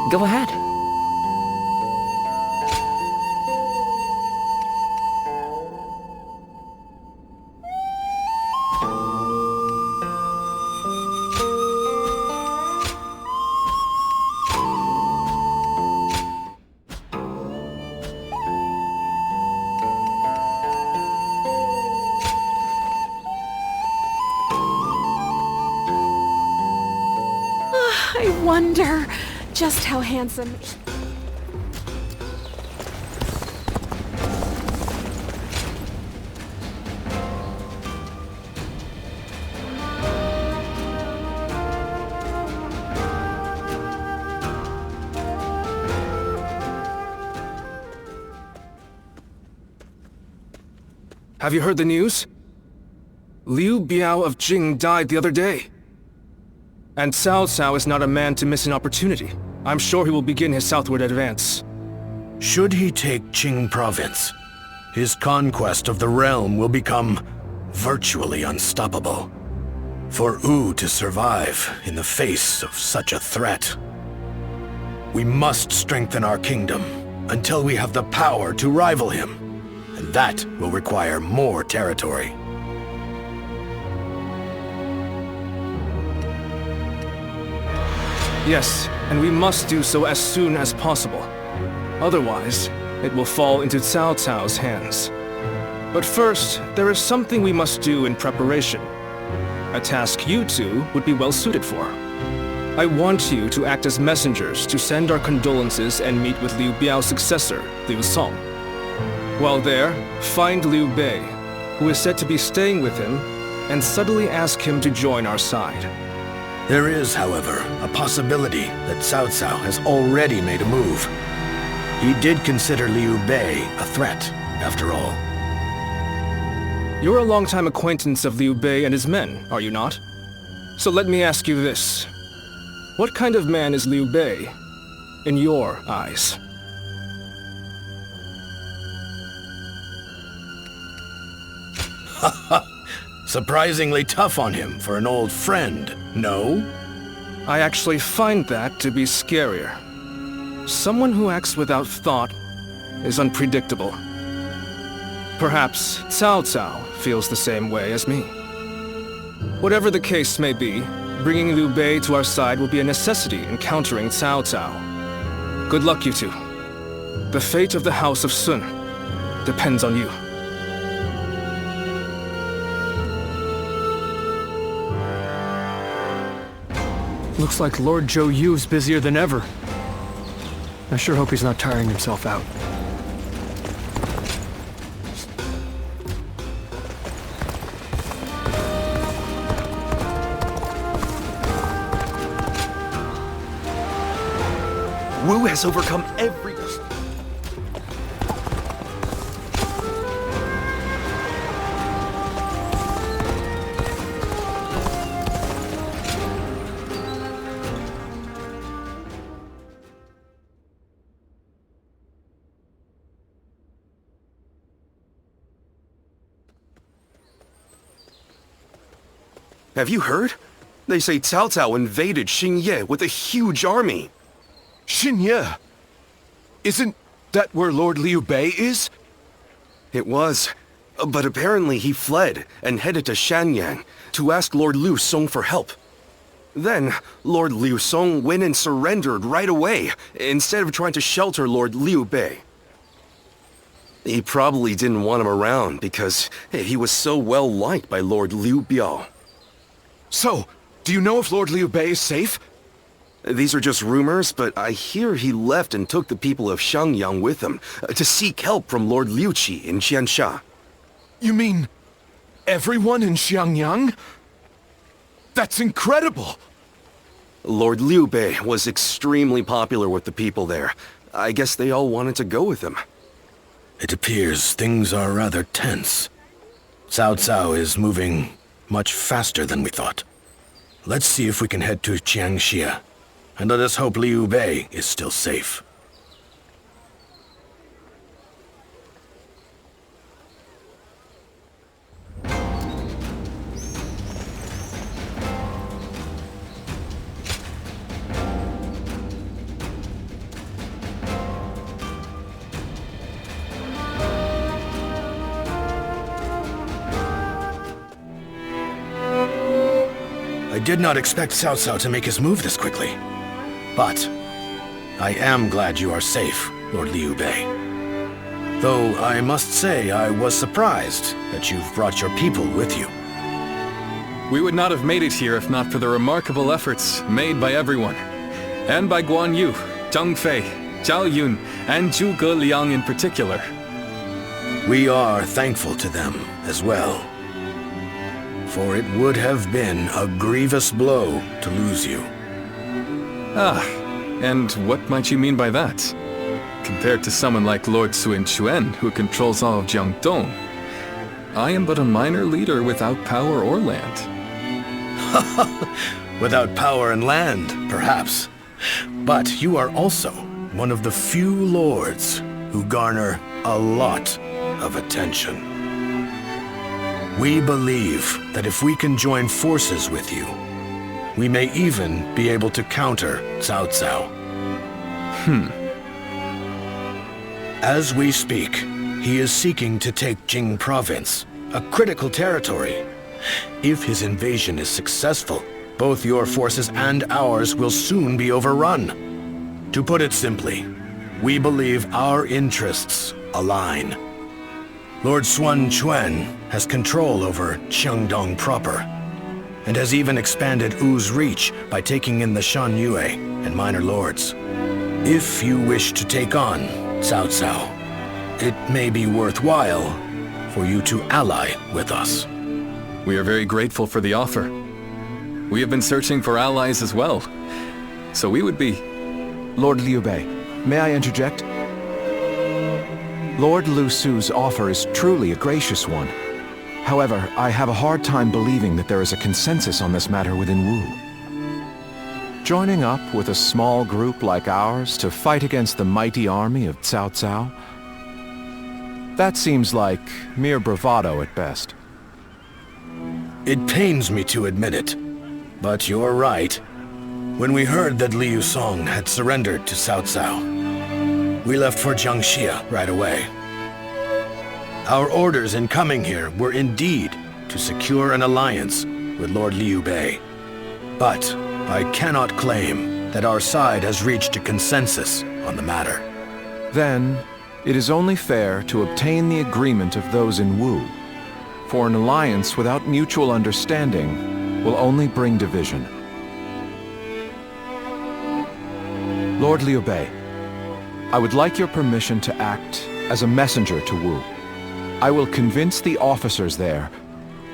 Go ahead. I wonder just how handsome... Have you heard the news? Liu Biao of Jing died the other day. And Cao Cao is not a man to miss an opportunity. I'm sure he will begin his southward advance. Should he take Qing province, his conquest of the realm will become virtually unstoppable. For Wu to survive in the face of such a threat, we must strengthen our kingdom until we have the power to rival him. And that will require more territory. Yes, and we must do so as soon as possible. Otherwise, it will fall into Cao Cao's hands. But first, there is something we must do in preparation. A task you two would be well suited for. I want you to act as messengers to send our condolences and meet with Liu Biao's successor, Liu Song. While there, find Liu Bei, who is said to be staying with him, and subtly ask him to join our side. There is, however, a possibility that Cao Cao has already made a move. He did consider Liu Bei a threat, after all. You're a longtime acquaintance of Liu Bei and his men, are you not? So let me ask you this. What kind of man is Liu Bei, in your eyes? Surprisingly tough on him for an old friend, no? I actually find that to be scarier. Someone who acts without thought is unpredictable. Perhaps Cao Cao feels the same way as me. Whatever the case may be, bringing Liu Bei to our side will be a necessity in countering Cao Cao. Good luck, you two. The fate of the House of Sun depends on you. Looks like Lord Zhou Yu's busier than ever. I sure hope he's not tiring himself out. Wu has overcome every... Have you heard? They say Cao Cao invaded Xingye with a huge army. Xingye? Isn't that where Lord Liu Bei is? It was, but apparently he fled and headed to Shanyang to ask Lord Liu Song for help. Then, Lord Liu Song went and surrendered right away, instead of trying to shelter Lord Liu Bei. He probably didn't want him around because he was so well liked by Lord Liu Biao. So, do you know if Lord Liu Bei is safe? These are just rumors, but I hear he left and took the people of Xiangyang with him to seek help from Lord Liu Qi in Jiansha. You mean everyone in Xiangyang? That's incredible! Lord Liu Bei was extremely popular with the people there. I guess they all wanted to go with him. It appears things are rather tense. Cao Cao is moving much faster than we thought. Let's see if we can head to Jiangxia, and let us hope Liu Bei is still safe. did not expect Cao Cao to make his move this quickly. But I am glad you are safe, Lord Liu Bei. Though I must say I was surprised that you've brought your people with you. We would not have made it here if not for the remarkable efforts made by everyone. And by Guan Yu, Zhang Fei, Zhao Yun, and Zhuge Liang in particular. We are thankful to them as well. For it would have been a grievous blow to lose you. Ah, and what might you mean by that? Compared to someone like Lord Sun Quan, who controls all of Jiangdong, I am but a minor leader without power or land. Without power and land, perhaps. But you are also one of the few lords who garner a lot of attention. We believe that if we can join forces with you, we may even be able to counter Cao Cao. As we speak, he is seeking to take Jing province, a critical territory. If his invasion is successful, both your forces and ours will soon be overrun. To put it simply, we believe our interests align. Lord Sun Quan has control over Qiangdong proper, and has even expanded Wu's reach by taking in the Shan Yue and minor lords. If you wish to take on Cao Cao, it may be worthwhile for you to ally with us. We are very grateful for the offer. We have been searching for allies as well, so we would be... Lord Liu Bei, may I interject? Lord Lu Su's offer is truly a gracious one. However, I have a hard time believing that there is a consensus on this matter within Wu. Joining up with a small group like ours to fight against the mighty army of Cao Cao? That seems like mere bravado at best. It pains me to admit it, but you're right. When we heard that Liu Song had surrendered to Cao Cao, we left for Jiangxia right away. Our orders in coming here were indeed to secure an alliance with Lord Liu Bei. But I cannot claim that our side has reached a consensus on the matter. Then, it is only fair to obtain the agreement of those in Wu, for an alliance without mutual understanding will only bring division. Lord Liu Bei, I would like your permission to act as a messenger to Wu. I will convince the officers there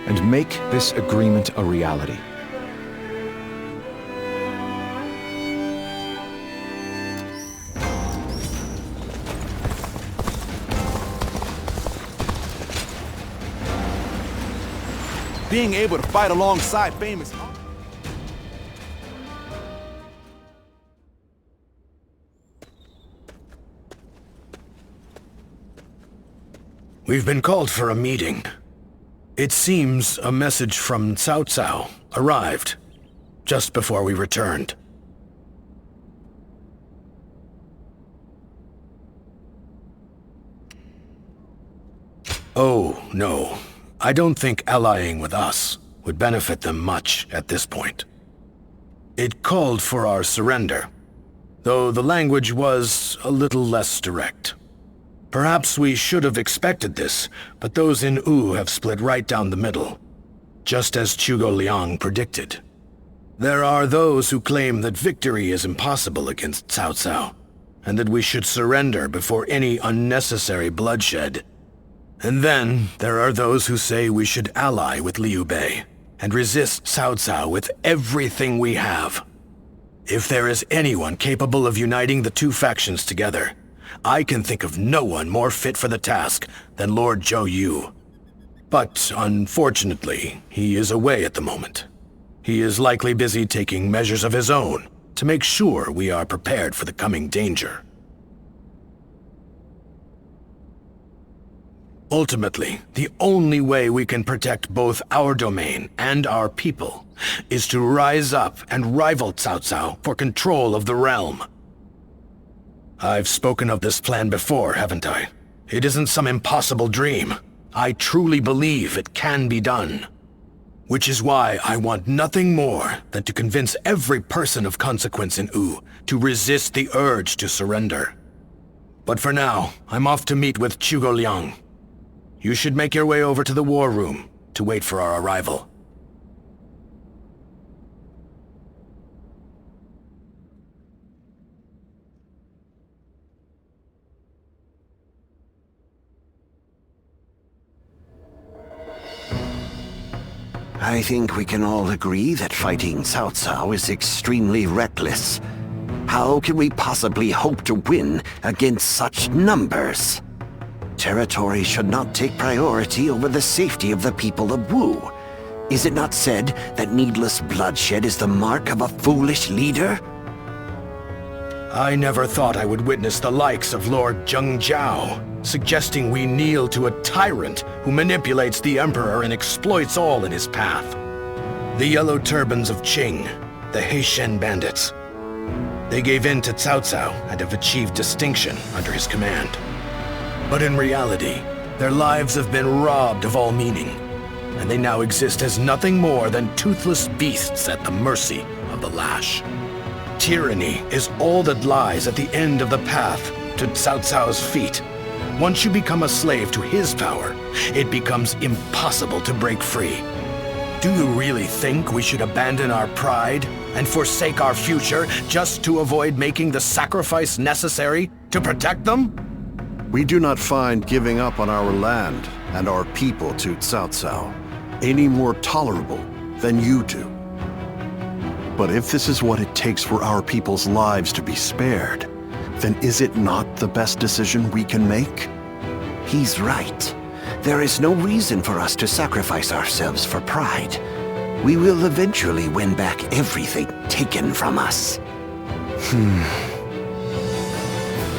and make this agreement a reality. Being able to fight alongside famous... We've been called for a meeting. It seems a message from Cao Cao arrived just before we returned. Oh, no. I don't think allying with us would benefit them much at this point. It called for our surrender, though the language was a little less direct. Perhaps we should have expected this, but those in Wu have split right down the middle, just as Zhuge Liang predicted. There are those who claim that victory is impossible against Cao Cao, and that we should surrender before any unnecessary bloodshed. And then there are those who say we should ally with Liu Bei and resist Cao Cao with everything we have. If there is anyone capable of uniting the two factions together, I can think of no one more fit for the task than Lord Zhou Yu. But unfortunately, he is away at the moment. He is likely busy taking measures of his own to make sure we are prepared for the coming danger. Ultimately, the only way we can protect both our domain and our people is to rise up and rival Cao Cao for control of the realm. I've spoken of this plan before, haven't I? It isn't some impossible dream. I truly believe it can be done. Which is why I want nothing more than to convince every person of consequence in Wu to resist the urge to surrender. But for now, I'm off to meet with Zhuge Liang. You should make your way over to the war room to wait for our arrival. I think we can all agree that fighting Cao Cao is extremely reckless. How can we possibly hope to win against such numbers? Territory should not take priority over the safety of the people of Wu. Is it not said that needless bloodshed is the mark of a foolish leader? I never thought I would witness the likes of Lord Zhengjiao, suggesting we kneel to a tyrant who manipulates the Emperor and exploits all in his path. The Yellow Turbans of Qing, the Heishen bandits. They gave in to Cao Cao and have achieved distinction under his command. But in reality, their lives have been robbed of all meaning, and they now exist as nothing more than toothless beasts at the mercy of the lash. Tyranny is all that lies at the end of the path to Cao Cao's feet. Once you become a slave to his power, it becomes impossible to break free. Do you really think we should abandon our pride and forsake our future just to avoid making the sacrifice necessary to protect them? We do not find giving up on our land and our people to Cao Cao any more tolerable than you do. But if this is what it takes for our people's lives to be spared, then is it not the best decision we can make? He's right. There is no reason for us to sacrifice ourselves for pride. We will eventually win back everything taken from us.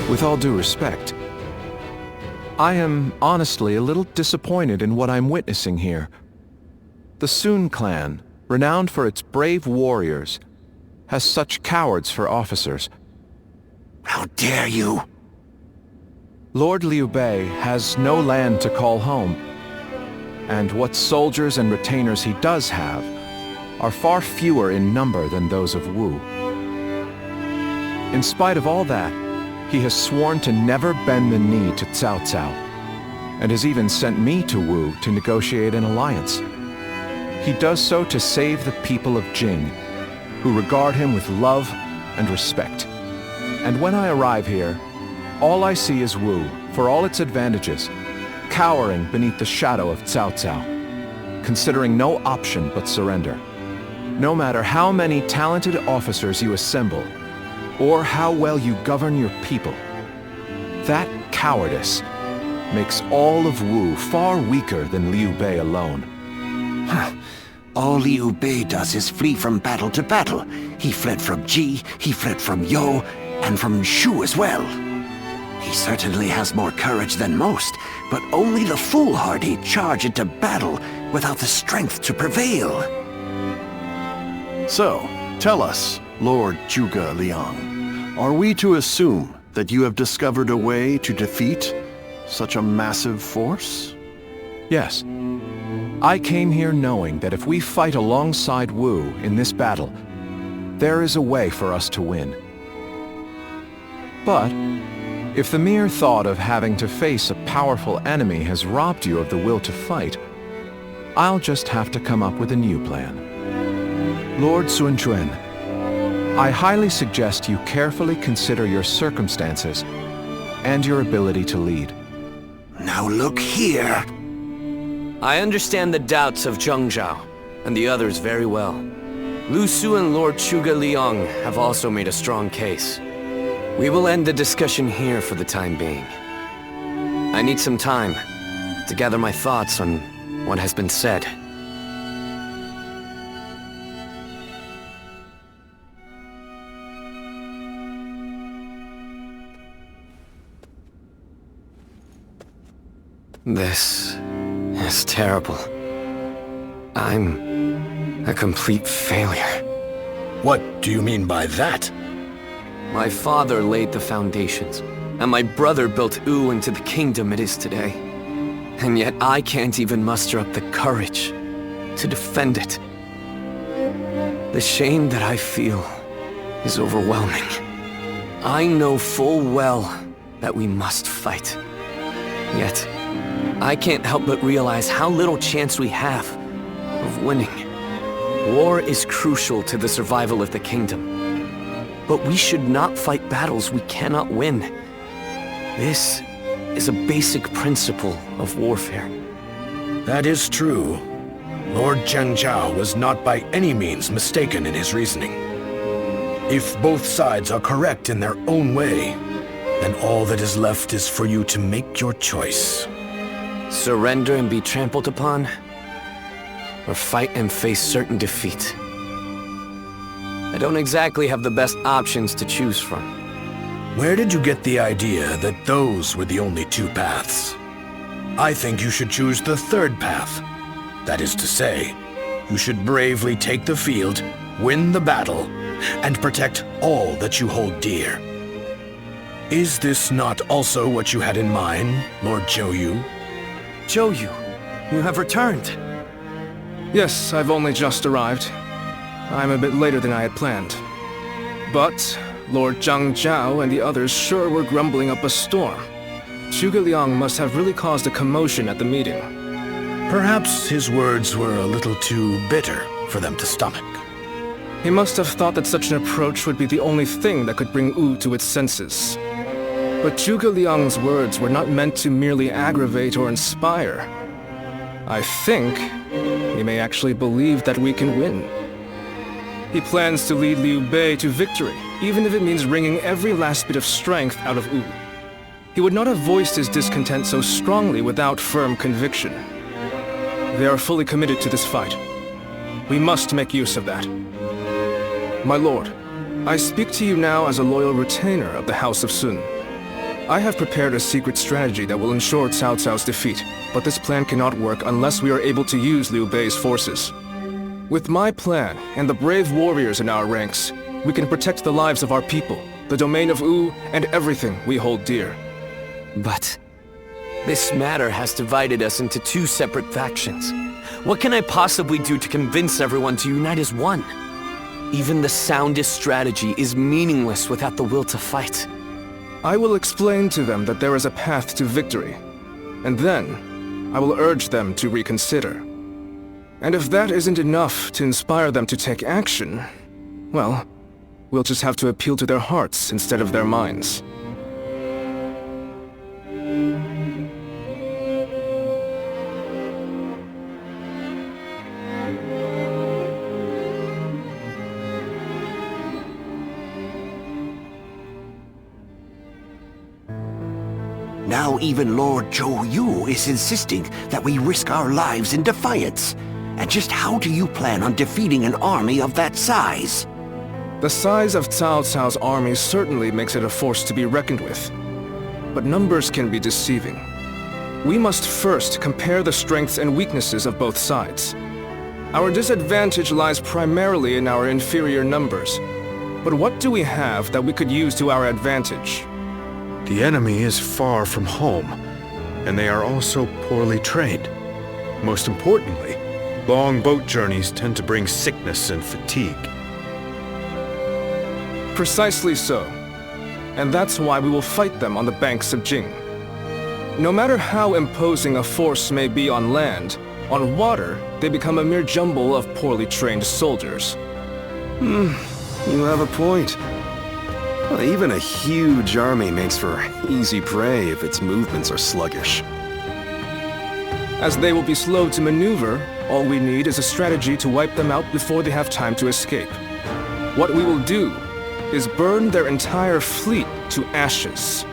With all due respect, I am honestly a little disappointed in what I'm witnessing here. The Sun clan, renowned for its brave warriors, has such cowards for officers. How dare you! Lord Liu Bei has no land to call home, and what soldiers and retainers he does have are far fewer in number than those of Wu. In spite of all that, he has sworn to never bend the knee to Cao Cao, and has even sent me to Wu to negotiate an alliance. He does so to save the people of Jing, who regard him with love and respect. And when I arrive here, all I see is Wu, for all its advantages, cowering beneath the shadow of Cao Cao, considering no option but surrender. No matter how many talented officers you assemble, or how well you govern your people, that cowardice makes all of Wu far weaker than Liu Bei alone. All Liu Bei does is flee from battle to battle. He fled from Ji, he fled from Yo, and from Shu as well. He certainly has more courage than most, but only the foolhardy charge into battle without the strength to prevail. So, tell us, Lord Zhuge Liang, are we to assume that you have discovered a way to defeat such a massive force? Yes. I came here knowing that if we fight alongside Wu in this battle, there is a way for us to win. But if the mere thought of having to face a powerful enemy has robbed you of the will to fight, I'll just have to come up with a new plan. Lord Sun Quan, I highly suggest you carefully consider your circumstances and your ability to lead. Now look here. I understand the doubts of Zhengjiao and the others very well. Lu Su and Lord Zhuge Liang have also made a strong case. We will end the discussion here for the time being. I need some time to gather my thoughts on what has been said. This is terrible. I'm a complete failure. What do you mean by that? My father laid the foundations, and my brother built Wu into the kingdom it is today. And yet I can't even muster up the courage to defend it. The shame that I feel is overwhelming. I know full well that we must fight. Yet, I can't help but realize how little chance we have of winning. War is crucial to the survival of the kingdom. But we should not fight battles we cannot win. This is a basic principle of warfare. That is true. Lord Zhengzhao was not by any means mistaken in his reasoning. If both sides are correct in their own way, then all that is left is for you to make your choice. Surrender and be trampled upon, or fight and face certain defeat. I don't exactly have the best options to choose from. Where did you get the idea that those were the only two paths? I think you should choose the third path. That is to say, you should bravely take the field, win the battle, and protect all that you hold dear. Is this not also what you had in mind, Lord Zhou? Zhou, you have returned. Yes, I've only just arrived. I'm a bit later than I had planned. But Lord Zhangzhao and the others sure were grumbling up a storm. Zhuge Liang must have really caused a commotion at the meeting. Perhaps his words were a little too bitter for them to stomach. He must have thought that such an approach would be the only thing that could bring Wu to its senses. But Zhuge Liang's words were not meant to merely aggravate or inspire. I think he may actually believe that we can win. He plans to lead Liu Bei to victory, even if it means wringing every last bit of strength out of Wu. He would not have voiced his discontent so strongly without firm conviction. They are fully committed to this fight. We must make use of that. My lord, I speak to you now as a loyal retainer of the House of Sun. I have prepared a secret strategy that will ensure Cao Cao's defeat, but this plan cannot work unless we are able to use Liu Bei's forces. With my plan and the brave warriors in our ranks, we can protect the lives of our people, the domain of Wu, and everything we hold dear. But this matter has divided us into two separate factions. What can I possibly do to convince everyone to unite as one? Even the soundest strategy is meaningless without the will to fight. I will explain to them that there is a path to victory, and then I will urge them to reconsider. And if that isn't enough to inspire them to take action, well, we'll just have to appeal to their hearts instead of their minds. Now even Lord Zhou is insisting that we risk our lives in defiance. And just how do you plan on defeating an army of that size? The size of Cao Cao's army certainly makes it a force to be reckoned with. But numbers can be deceiving. We must first compare the strengths and weaknesses of both sides. Our disadvantage lies primarily in our inferior numbers. But what do we have that we could use to our advantage? The enemy is far from home, and they are also poorly trained. Most importantly, long boat journeys tend to bring sickness and fatigue. Precisely so. And that's why we will fight them on the banks of Jing. No matter how imposing a force may be on land, on water, they become a mere jumble of poorly trained soldiers. You have a point. Well, even a huge army makes for easy prey if its movements are sluggish. As they will be slow to maneuver, all we need is a strategy to wipe them out before they have time to escape. What we will do is burn their entire fleet to ashes.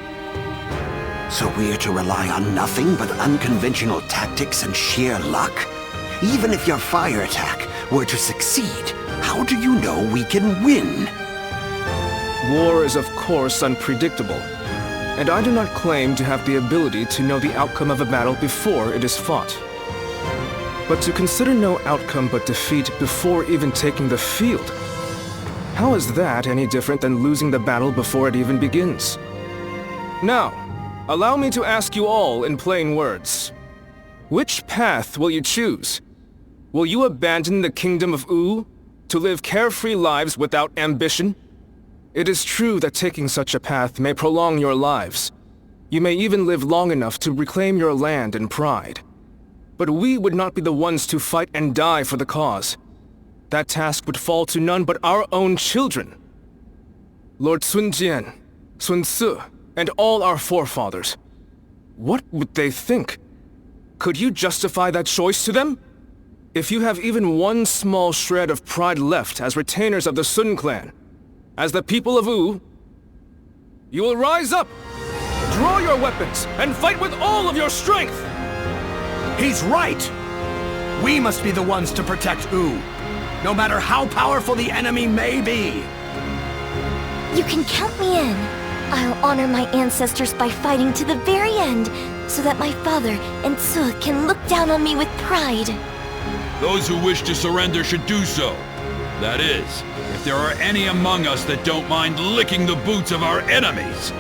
So we're to rely on nothing but unconventional tactics and sheer luck? Even if your fire attack were to succeed, how do you know we can win? War is of course unpredictable, and I do not claim to have the ability to know the outcome of a battle before it is fought. But to consider no outcome but defeat before even taking the field, how is that any different than losing the battle before it even begins? Now, allow me to ask you all in plain words. Which path will you choose? Will you abandon the kingdom of Wu to live carefree lives without ambition? It is true that taking such a path may prolong your lives. You may even live long enough to reclaim your land and pride. But we would not be the ones to fight and die for the cause. That task would fall to none but our own children. Lord Sun Jian, Sun Ce, and all our forefathers. What would they think? Could you justify that choice to them? If you have even one small shred of pride left as retainers of the Sun clan, as the people of Wu, you will rise up, draw your weapons, and fight with all of your strength! He's right! We must be the ones to protect Wu, no matter how powerful the enemy may be! You can count me in. I'll honor my ancestors by fighting to the very end, so that my father and Tzu can look down on me with pride. Those who wish to surrender should do so. That is, if there are any among us that don't mind licking the boots of our enemies.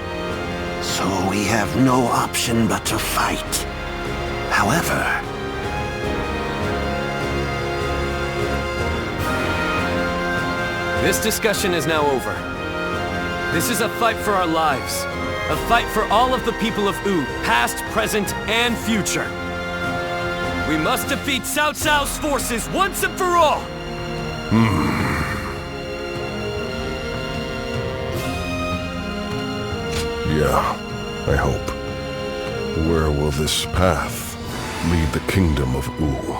So we have no option but to fight. However... This discussion is now over. This is a fight for our lives. A fight for all of the people of Wu, past, present, and future. We must defeat Cao Cao's forces once and for all! Yeah, I hope. Where will this path lead the kingdom of Wu?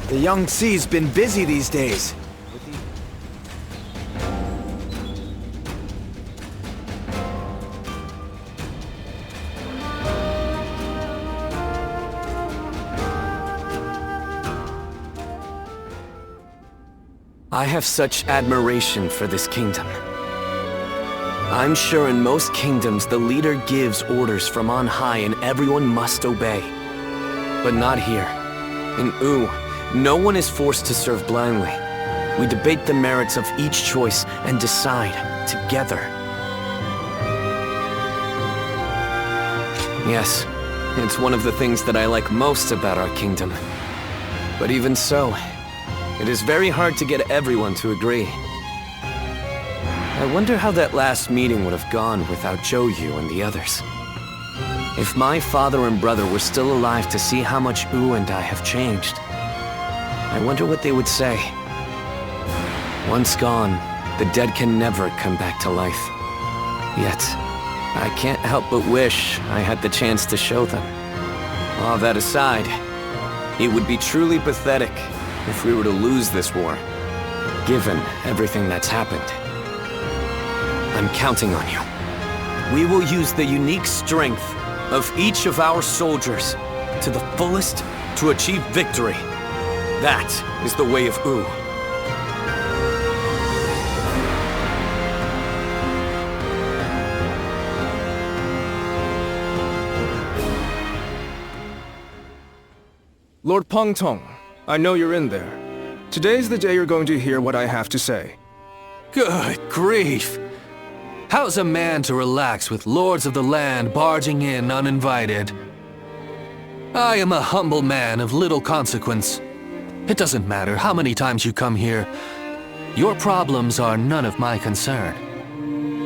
The young Xi's been busy these days. I have such admiration for this kingdom. I'm sure in most kingdoms the leader gives orders from on high and everyone must obey. But not here. In Wu, no one is forced to serve blindly. We debate the merits of each choice and decide together. Yes, it's one of the things that I like most about our kingdom. But even so, it is very hard to get everyone to agree. I wonder how that last meeting would have gone without Zhou Yu and the others. If my father and brother were still alive to see how much Wu and I have changed, I wonder what they would say. Once gone, the dead can never come back to life. Yet, I can't help but wish I had the chance to show them. All that aside, it would be truly pathetic if we were to lose this war, given everything that's happened. I'm counting on you. We will use the unique strength of each of our soldiers to the fullest to achieve victory. That is the way of Wu. Lord Pengtong, I know you're in there. Today's the day you're going to hear what I have to say. Good grief! How's a man to relax with lords of the land barging in uninvited? I am a humble man of little consequence. It doesn't matter how many times you come here. Your problems are none of my concern.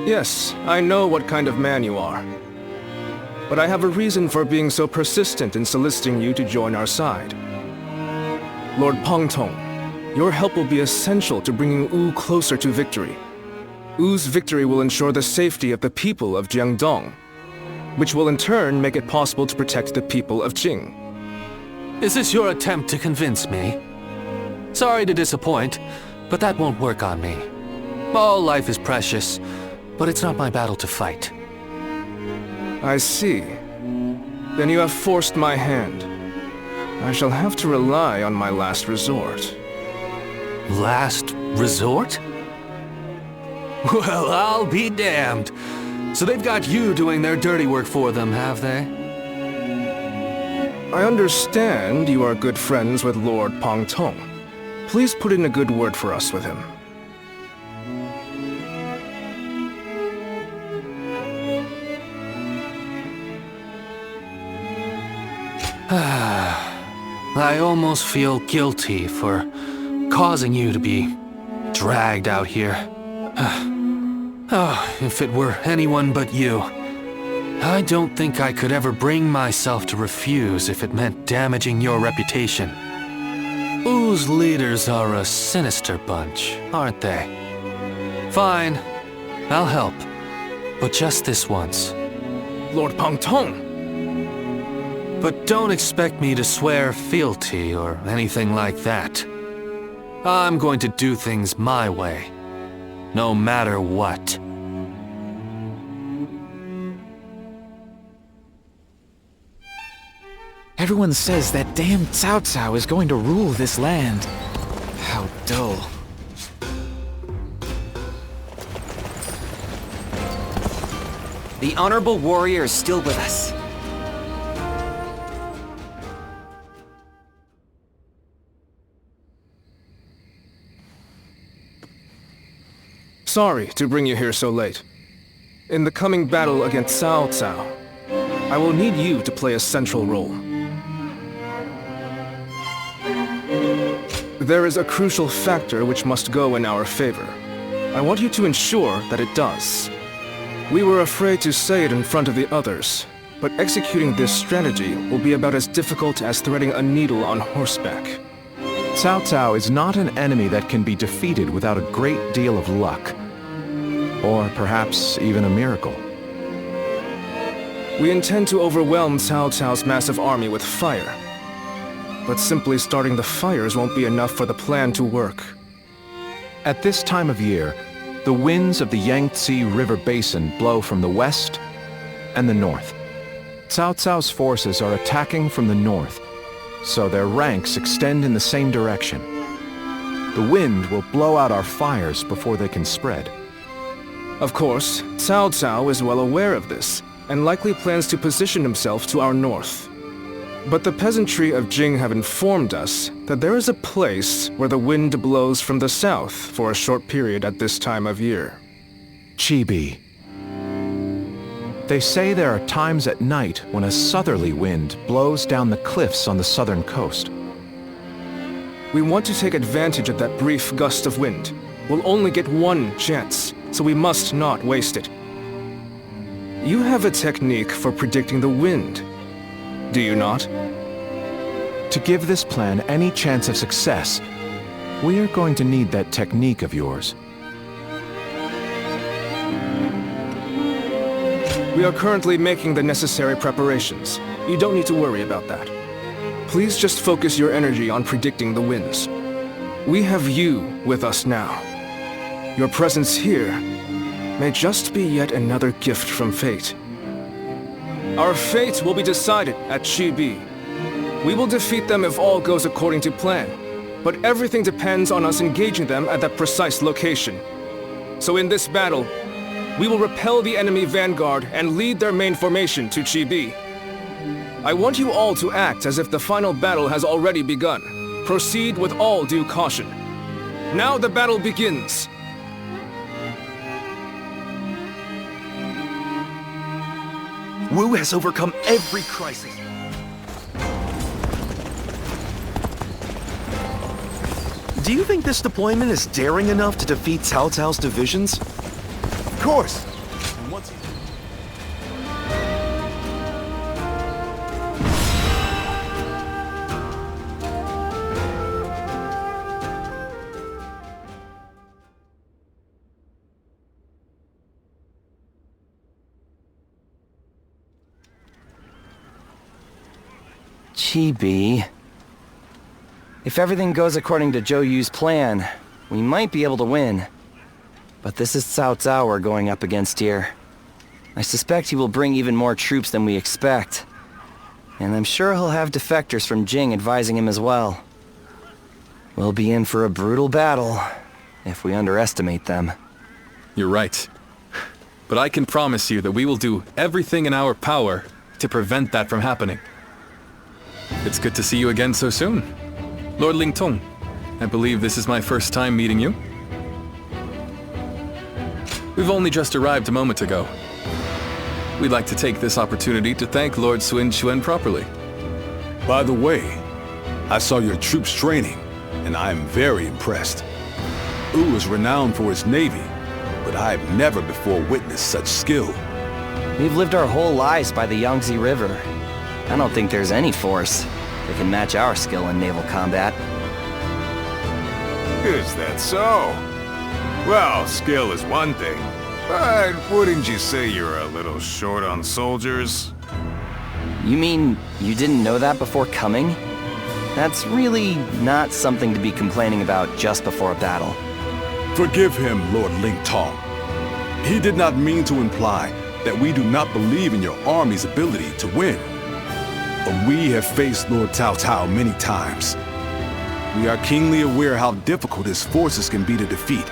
Yes, I know what kind of man you are. But I have a reason for being so persistent in soliciting you to join our side. Lord Pengtong, your help will be essential to bringing Wu closer to victory. Wu's victory will ensure the safety of the people of Jiangdong, which will in turn make it possible to protect the people of Jing. Is this your attempt to convince me? Sorry to disappoint, but that won't work on me. All life is precious, but it's not my battle to fight. I see. Then you have forced my hand. I shall have to rely on my last resort. Last resort? Well, I'll be damned. So they've got you doing their dirty work for them, have they? I understand you are good friends with Lord Pengtong. Please put in a good word for us with him. I almost feel guilty for causing you to be dragged out here. Oh, if it were anyone but you. I don't think I could ever bring myself to refuse if it meant damaging your reputation. Wu's leaders are a sinister bunch, aren't they? Fine, I'll help. But just this once. Lord Pang Tong! But don't expect me to swear fealty or anything like that. I'm going to do things my way, no matter what. Everyone says that damn Cao Cao is going to rule this land. How dull. The honorable warrior is still with us. Sorry to bring you here so late. In the coming battle against Cao Cao, I will need you to play a central role. There is a crucial factor which must go in our favor. I want you to ensure that it does. We were afraid to say it in front of the others, but executing this strategy will be about as difficult as threading a needle on horseback. Cao Cao is not an enemy that can be defeated without a great deal of luck. Or perhaps even a miracle. We intend to overwhelm Cao Cao's massive army with fire. But simply starting the fires won't be enough for the plan to work. At this time of year, the winds of the Yangtze River Basin blow from the west and the north. Cao Cao's forces are attacking from the north, so their ranks extend in the same direction. The wind will blow out our fires before they can spread. Of course, Cao Cao is well aware of this, and likely plans to position himself to our north. But the peasantry of Jing have informed us that there is a place where the wind blows from the south for a short period at this time of year. Chibi. They say there are times at night when a southerly wind blows down the cliffs on the southern coast. We want to take advantage of that brief gust of wind. We'll only get one chance, so we must not waste it. You have a technique for predicting the wind, do you not? To give this plan any chance of success, we are going to need that technique of yours. We are currently making the necessary preparations. You don't need to worry about that. Please just focus your energy on predicting the winds. We have you with us now. Your presence here may just be yet another gift from fate. Our fate will be decided at Chibi. We will defeat them if all goes according to plan, but everything depends on us engaging them at that precise location. So in this battle, we will repel the enemy vanguard and lead their main formation to Chibi. I want you all to act as if the final battle has already begun. Proceed with all due caution. Now the battle begins. Wu has overcome every crisis. Do you think this deployment is daring enough to defeat Cao Cao's divisions? Of course. And once he's... Chibi. If everything goes according to Zhou Yu's plan, we might be able to win. But this is Cao Cao we're going up against here. I suspect he will bring even more troops than we expect. And I'm sure he'll have defectors from Jing advising him as well. We'll be in for a brutal battle if we underestimate them. You're right. But I can promise you that we will do everything in our power to prevent that from happening. It's good to see you again so soon. Lord Lingtong, I believe this is my first time meeting you. We've only just arrived a moment ago. We'd like to take this opportunity to thank Lord Sun Quan properly. By the way, I saw your troops training, and I am very impressed. Wu is renowned for his navy, but I have never before witnessed such skill. We've lived our whole lives by the Yangtze River. I don't think there's any force that can match our skill in naval combat. Is that so? Well, skill is one thing, but wouldn't you say you're a little short on soldiers? You mean you didn't know that before coming? That's really not something to be complaining about just before a battle. Forgive him, Lord Ling Tong. He did not mean to imply that we do not believe in your army's ability to win. But we have faced Lord Cao Cao many times. We are keenly aware how difficult his forces can be to defeat,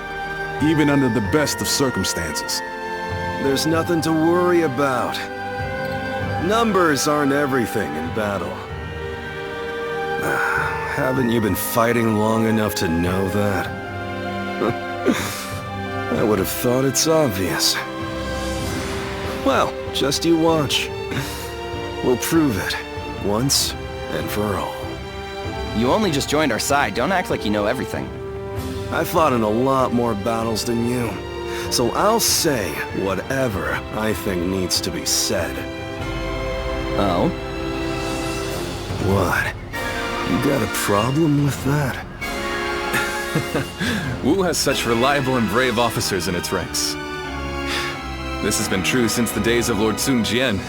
even under the best of circumstances. There's nothing to worry about. Numbers aren't everything in battle. Haven't you been fighting long enough to know that? I would have thought it's obvious. Well, just you watch. We'll prove it, once and for all. You only just joined our side. Don't act like you know everything. I've fought in a lot more battles than you, so I'll say whatever I think needs to be said. Oh? What? You got a problem with that? Wu has such reliable and brave officers in its ranks. This has been true since the days of Lord Sun Jian,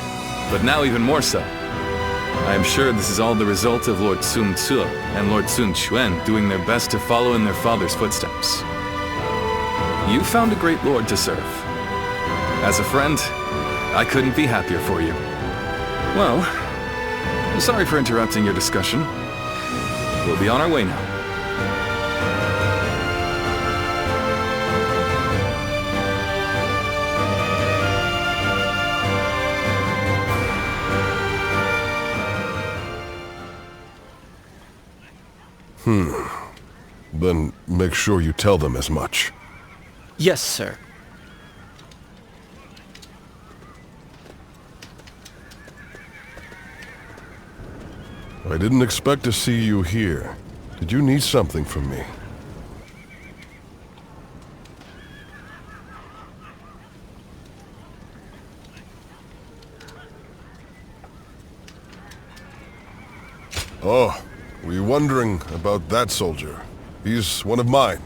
but now even more so. I am sure this is all the result of Lord Sun Ce and Lord Sun Quan doing their best to follow in their father's footsteps. You found a great lord to serve. As a friend, I couldn't be happier for you. Well, sorry for interrupting your discussion. We'll be on our way now. Then make sure you tell them as much. Yes, sir. I didn't expect to see you here. Did you need something from me? Oh, were you wondering about that soldier? He's one of mine.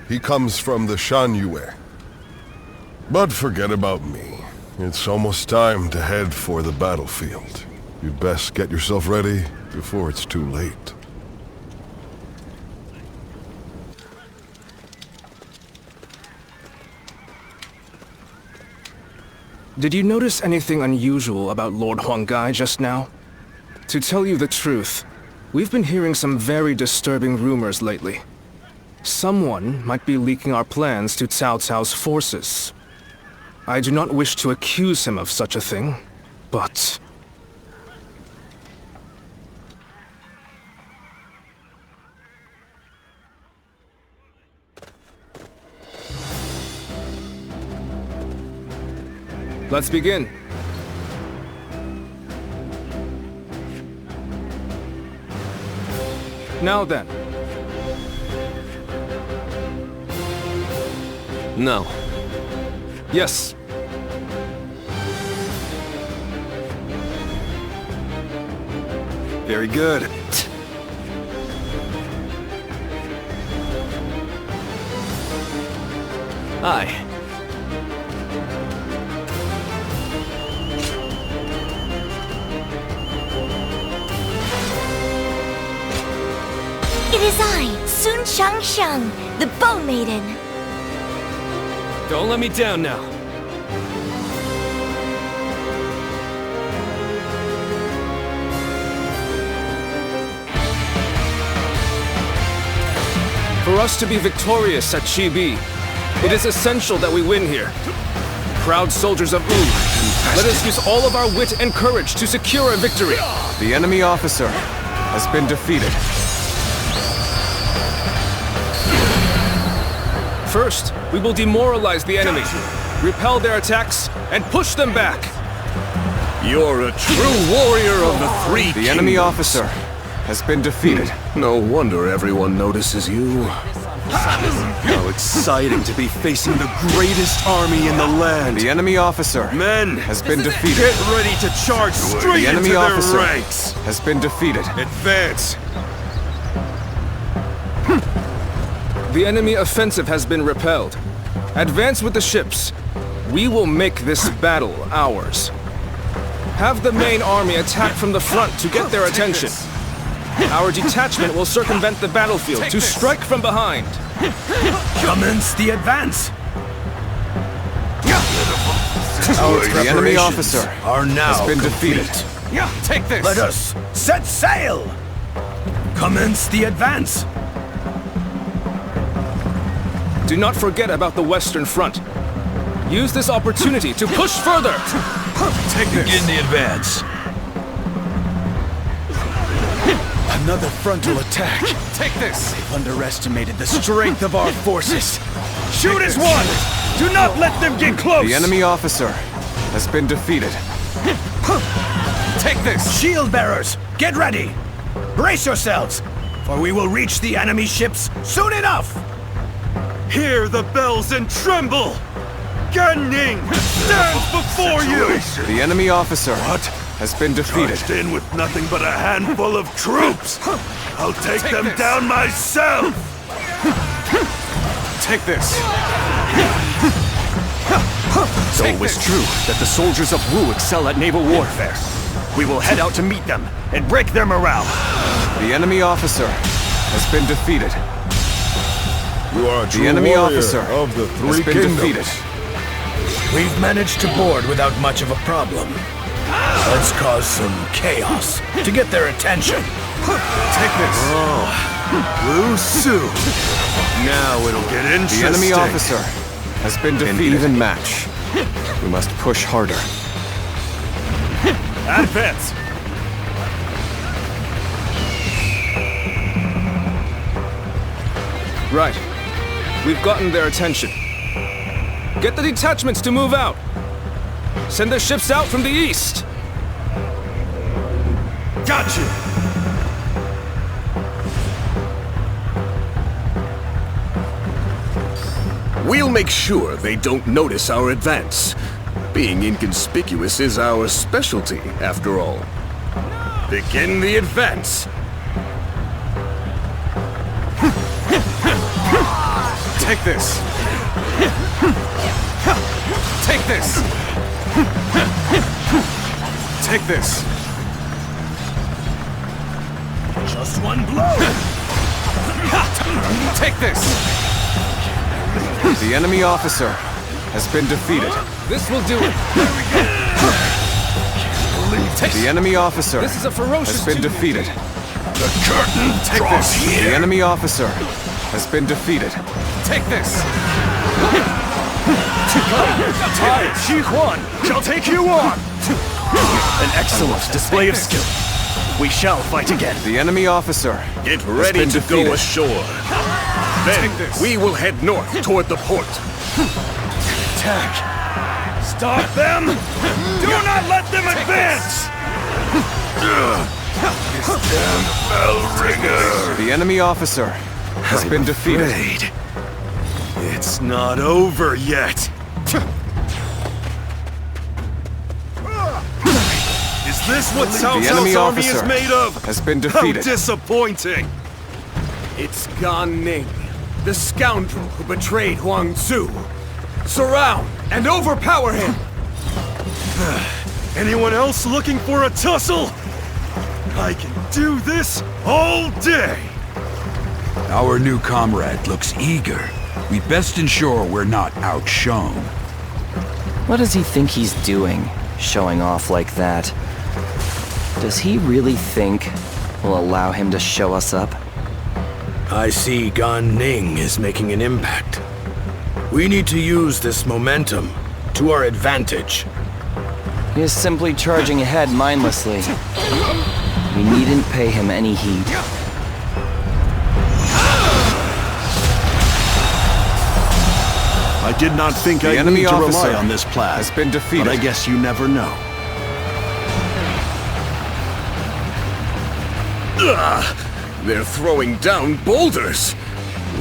He comes from the Shan Yue. But forget about me. It's almost time to head for the battlefield. You'd best get yourself ready before it's too late. Did you notice anything unusual about Lord Huanggai just now? To tell you the truth, we've been hearing some very disturbing rumors lately. Someone might be leaking our plans to Cao Cao's forces. I do not wish to accuse him of such a thing, but... Let's begin. Now then. No. Yes. Very good. Aye. It is I, Sun Shangsheng, the Bow Maiden. Don't let me down now. For us to be victorious at Chibi, it is essential that we win here. Proud soldiers of Wu, let us use all of our wit and courage to secure a victory. The enemy officer has been defeated. First, we will demoralize the enemy, repel their attacks, and push them back. You're a true warrior of the three The enemy officer has been defeated. No wonder everyone notices you. How exciting to be facing the greatest army in the land. The enemy officer Men has been defeated. Get ready to charge straight The enemy into their officer ranks. has been defeated. Advance. The enemy offensive has been repelled. Advance with the ships. We will make this battle ours. Have the main army attack from the front to get their attention. Our detachment will circumvent the battlefield to strike from behind. Commence the advance. The enemy officer are now has been defeated. Take this. Let us set sail. Commence the advance. Do not forget about the Western Front. Use this opportunity to push further. Begin the advance. Another frontal attack. Take this! They've underestimated the strength of our forces. Shoot as one! Do not let them get close! The enemy officer has been defeated. Take this! Shield bearers, get ready! Brace yourselves, for we will reach the enemy ships soon enough! Hear the bells and tremble! Gan Ning stands before you! The enemy officer has been defeated. Charged in with nothing but a handful of troops. I'll take them down myself. Take this. So it was true that the soldiers of Wu excel at naval warfare. We will head out to meet them and break their morale. The enemy officer has been defeated. You are a true The enemy warrior officer of the has three been kingdoms. defeated. We've managed to board without much of a problem. Let's cause some chaos to get their attention. Take this. Lu Su. Now it'll get interesting. The enemy officer has been defeated. An even match. We must push harder. Advance! Right. We've gotten their attention. Get the detachments to move out. Send the ships out from the east. Got you. We'll make sure they don't notice our advance. Being inconspicuous is our specialty, after all. Begin the advance. Take this. Take this. Take this. Just one blow. Take this. The enemy officer has been defeated. This will do it. The enemy officer This is a ferocious has been duty. defeated. The curtain Take draws this. here. The enemy officer has been defeated. Take this. I, Xi Huan, shall take you on! An excellent display of skill. We shall fight again. The enemy officer Get has ready been to defeated. go ashore. Then we will head north toward the port. Attack! Stop them! Do not let them advance! Damn bell ringer. The enemy officer has been defeated. Afraid. It's not over yet. Is this what Cao The Cao's enemy army is officer made of? has been How defeated. disappointing! It's Gan Ning, the scoundrel who betrayed Huang Tzu. Surround and overpower him! Anyone else looking for a tussle? I can do this all day! Our new comrade looks eager. We best ensure we're not outshone. What does he think he's doing, showing off like that? Does he really think we'll allow him to show us up? I see Gan Ning is making an impact. We need to use this momentum to our advantage. He is simply charging ahead mindlessly. We needn't pay him any heed. I did not think The I'd enemy need to officer rely on this plan, has been defeated. but I guess you never know. They're throwing down boulders.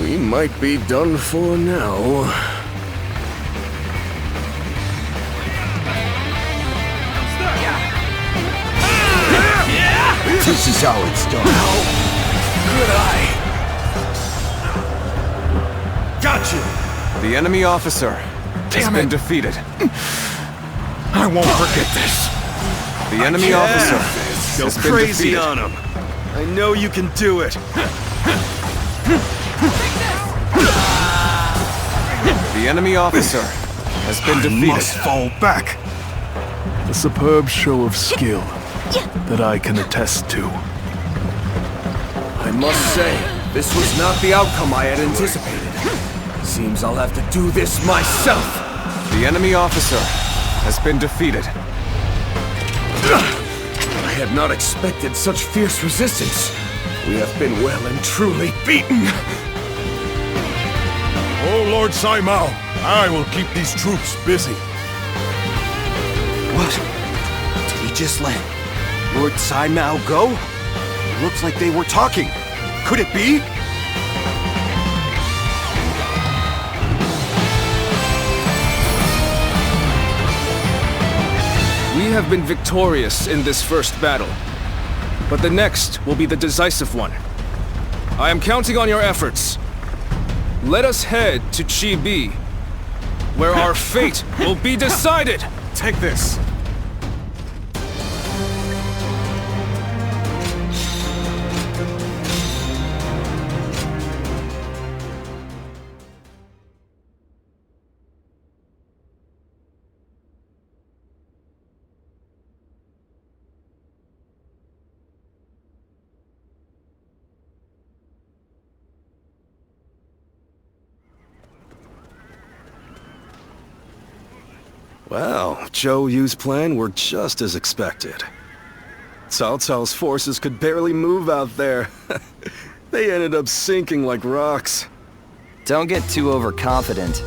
We might be done for now. This is how it's done. Good eye. Got you. The enemy officer has been defeated. I won't forget this. The enemy officer Go has been crazy defeated. on him. I know you can do it. The enemy officer has been defeated. Must fall back. A superb show of skill that I can attest to. I must say, this was not the outcome I had anticipated. Seems I'll have to do this myself. The enemy officer has been defeated. I had not expected such fierce resistance. We have been well and truly beaten. Oh, Lord Saimao, I will keep these troops busy. What? Did he just let Lord Saimao go? It looks like they were talking. Could it be? We have been victorious in this first battle, but the next will be the decisive one. I am counting on your efforts. Let us head to Chibi, where our fate will be decided! Take this. Well, Zhou Yu's plan were just as expected. Cao Cao's forces could barely move out there. They ended up sinking like rocks. Don't get too overconfident,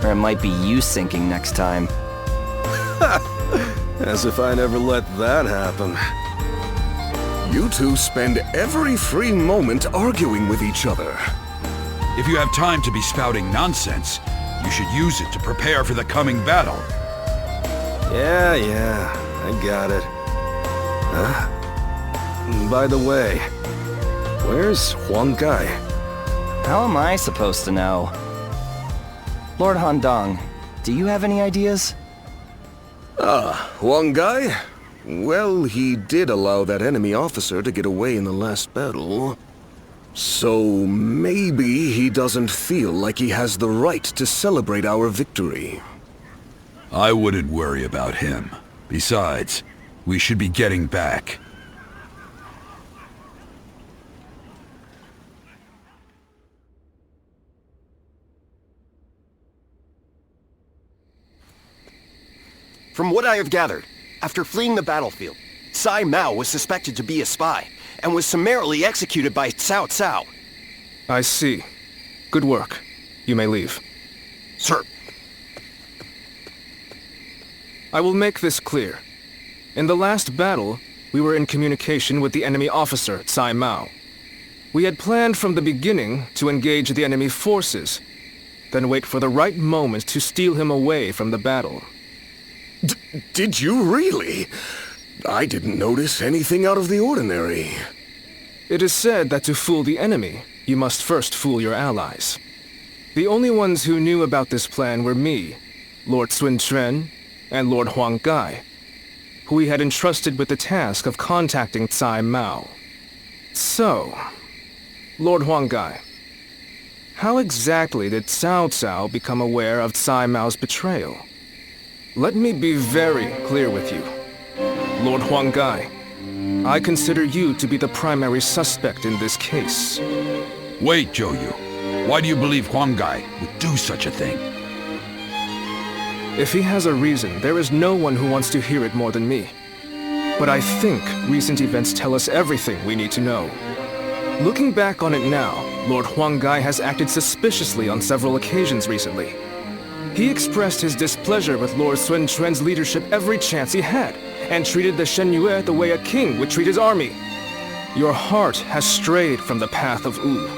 or it might be you sinking next time. As if I never let that happen. You two spend every free moment arguing with each other. If you have time to be spouting nonsense, you should use it to prepare for the coming battle. Yeah, I got it. By the way, where's Huang Gai? How am I supposed to know? Lord Handong, do you have any ideas? Huang Gai? Well, he did allow that enemy officer to get away in the last battle. So maybe he doesn't feel like he has the right to celebrate our victory. I wouldn't worry about him. Besides, we should be getting back. From what I have gathered, after fleeing the battlefield, Sai Mao was suspected to be a spy, and was summarily executed by Cao Cao. I see. Good work. You may leave. Sir. I will make this clear. In the last battle, we were in communication with the enemy officer, Sai Mao. We had planned from the beginning to engage the enemy forces, then wait for the right moment to steal him away from the battle. Did you really? I didn't notice anything out of the ordinary. It is said that to fool the enemy, you must first fool your allies. The only ones who knew about this plan were me, Lord Sun Quan, and Lord Huang Gai, who we had entrusted with the task of contacting Tsai Mao. So, Lord Huang Gai, how exactly did Cao Cao become aware of Tsai Mao's betrayal? Let me be very clear with you. Lord Huang Gai, I consider you to be the primary suspect in this case. Wait, Zhou Yu. Why do you believe Huang Gai would do such a thing? If he has a reason, there is no one who wants to hear it more than me. But I think recent events tell us everything we need to know. Looking back on it now, Lord Huang Gai has acted suspiciously on several occasions recently. He expressed his displeasure with Lord Sun Quan's leadership every chance he had, and treated the Shen Yue the way a king would treat his army. Your heart has strayed from the path of Wu.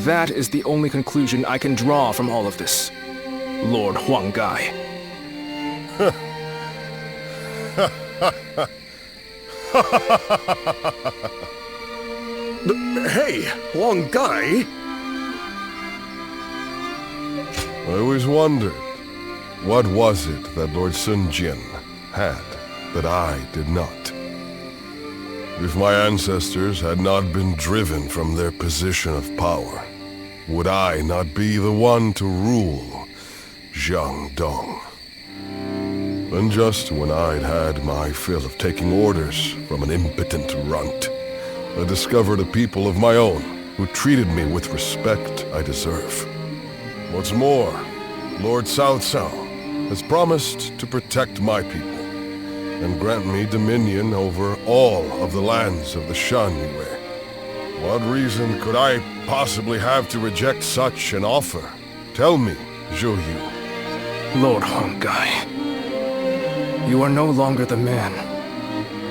That is the only conclusion I can draw from all of this, Lord Huanggai. Hey, Huanggai! I always wondered, what was it that Lord Sanjian had that I did not? If my ancestors had not been driven from their position of power, would I not be the one to rule Jiangdong? And just when I'd had my fill of taking orders from an impotent runt, I discovered a people of my own who treated me with respect I deserve. What's more, Lord Cao Cao has promised to protect my people and grant me dominion over all of the lands of the Shanyue. What reason could I possibly have to reject such an offer? Tell me, Zhou Yu. Lord Huanggai, you are no longer the man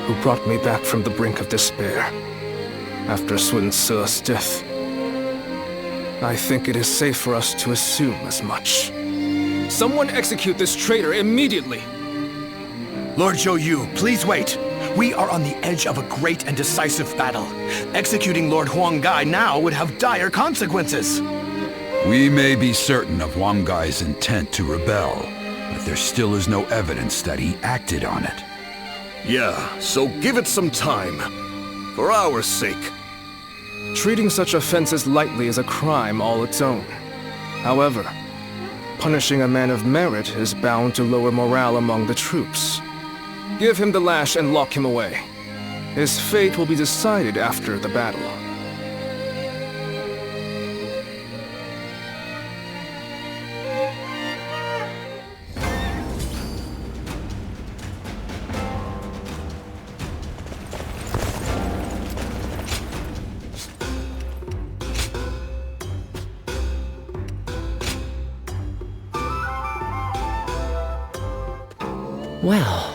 who brought me back from the brink of despair after Sun Ce's death. I think it is safe for us to assume as much. Someone execute this traitor immediately! Lord Zhou Yu, please wait. We are on the edge of a great and decisive battle. Executing Lord Huanggai now would have dire consequences. We may be certain of Huanggai's intent to rebel, but there still is no evidence that he acted on it. Yeah, so give it some time. For our sake. Treating such offenses lightly is a crime all its own. However, punishing a man of merit is bound to lower morale among the troops. Give him the lash and lock him away. His fate will be decided after the battle. Well,